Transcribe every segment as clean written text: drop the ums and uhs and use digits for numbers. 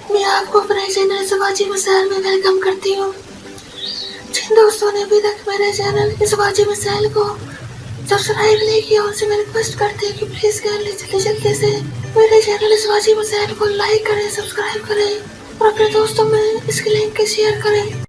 मैं आपको अपने चैनल शिवाजी मिसाइल में वेलकम करती हूँ। जिन दोस्तों ने अभी तक मेरे चैनल शिवाजी मिसाइल को सब्सक्राइब नहीं किया उनसे मैं रिक्वेस्ट करती हूँ कि प्लीज जल्दी से मेरे चैनल शिवाजी मिसाइल को लाइक करें, सब्सक्राइब करें और अपने दोस्तों में इसकी लिंक शेयर करें।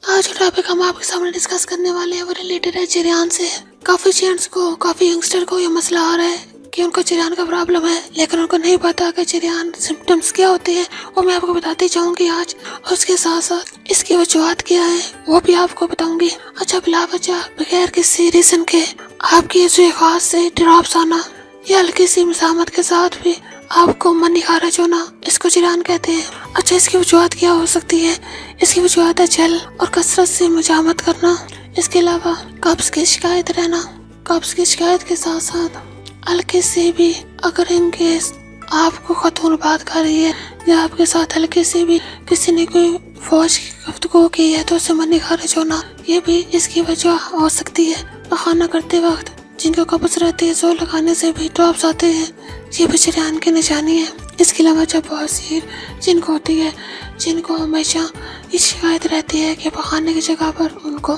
आज जो टॉपिक हम आपके सामने डिस्कस करने वाले हैं वो रिलेटेड है चेरियान से। काफी जेंट्स को, काफी यंगस्टर को ये मसला आ रहा है कि उनको चेरियान का प्रॉब्लम है, लेकिन उनको नहीं पता कि चेरियान सिम्टम्स क्या होते हैं। वो मैं आपको बताती जाऊंगी आज, और उसके साथ साथ इसकी वजूहत क्या है वो भी आपको बताऊंगी। अच्छा, बिला वजह बगैर किसी रीजन के आपकी जो खास से ड्रॉप्स आना या हल्की सी मसामत के साथ भी आपको मनी खारिज होना, इसको चेरियान कहते हैं। अच्छा, इसकी वजूहत क्या हो सकती है? इसकी वजूहत है जल और कसरत से मुजामत करना। इसके अलावा कब्ज की शिकायत रहना। कब्ज की शिकायत के साथ साथ हल्के से भी अगर इन केस आपको खतूनबात कर रही है या आपके साथ हल्के से भी किसी ने कोई फौज की गुफ्तगू की है तो उससे मनी खारिज होना, ये भी इसकी वजह हो सकती है। खाना करते वक्त जिनको कब्ज रहती है, जोर लगाने से भी ड्रॉप्स आते हैं, ये भी चेरियान की निशानी है। इसके अलावा जब बवासीर जिनको होती है, जिनको हमेशा ये शिकायत रहती है कि पखाने की जगह पर उनको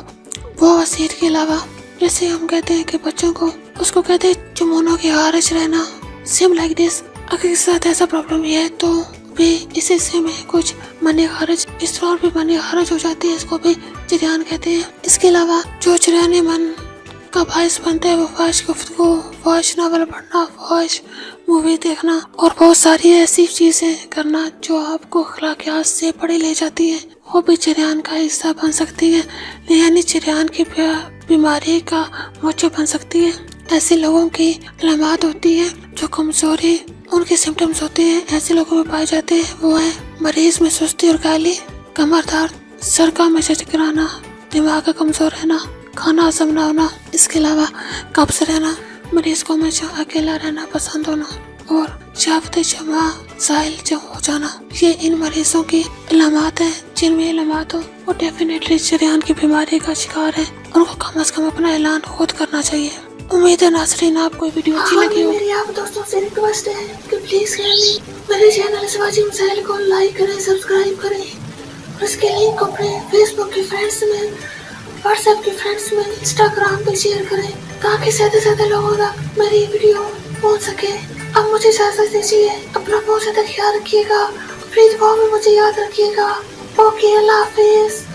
बवासीर के अलावा जैसे हम कहते हैं कि बच्चों को, उसको कहते हैं जुमूनों की खारिज रहना, सेम लाइक दिस। अगर किसी साथ ऐसा प्रॉब्लम है तो भी इस हिस्से में कुछ मनी खारिज, इस तरह भी मनी खारिज हो जाती है, इसको भी चेरियान कहते हैं। इसके अलावा जो चेरियान मन का बायस बनता है वो फहश गुफ्तगू, फहश नावल पढ़ना, फहश मूवी देखना और बहुत सारी ऐसी चीजें करना जो आपको अखलाकियात से पढ़े ले जाती है, वो भी चेरियान का हिस्सा बन सकती है, यानी चेरियान की बीमारी का मोचो बन सकती है। ऐसे लोगों की अलामत होती है जो कमजोरी उनके सिम्टम्स होते हैं, ऐसे लोगों में पाए जाते हैं। वो है मरीज में सुस्ती और काली, कमर दर्द, सर का हमेशा चकराना, दिमाग का कमजोर रहना, खाना हजम न होना, इसके अलावा कब्ज रहना, मरीज को हमेशा अकेला रहना पसंद होना और शहावत जमा साहिल जम हो जाना, ये इन मरीजों की अलामत है। जिनमें अलामत हो वो डेफिनेटली चेरियान की बीमारी का शिकार है, उनको कम से कम अपना ऐलान खुद करना चाहिए। उम्मीद है नाज़रीन आपको वीडियो अच्छी लगी हो। मेरी आप दोस्तों से रिक्वेस्ट है कि प्लीज मेरे चैनल शिवाजी मिसाइल को लाइक करें, सब्सक्राइब करें और इसके लिंक को अपने फेसबुक के फ्रेंड्स में, व्हाट्सएप के फ्रेंड्स में, इंस्टाग्राम पे शेयर करें ताकि ज्यादा से ज्यादा लोगों तक मेरी वीडियो पहुंच सके। अब मुझे इजाजत दीजिए, अपना बहुत ज्यादा ख्याल रखिएगा, प्लीज वो भी मुझे याद रखिएगा। ओके, अल्लाह हाफिज।